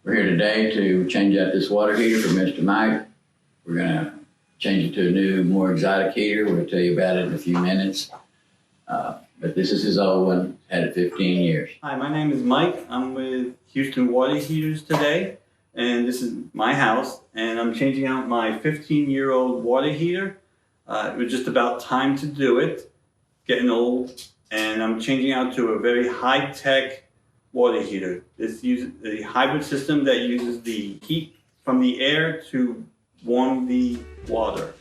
We're here today to change out this water heater for Mr. Mike. We're gonna change it to a new, more exotic heater. We'll tell you about it in a few minutes. But this is his old one, had it 15 years. Hi, my name is Mike. I'm with Houston Water Heaters today, and this is my house, and I'm changing out my 15-year-old water heater. It was just about time to do it, getting old, and I'm changing out to a very high-tech water heater. This uses a hybrid system that uses the heat from the air to warm the water.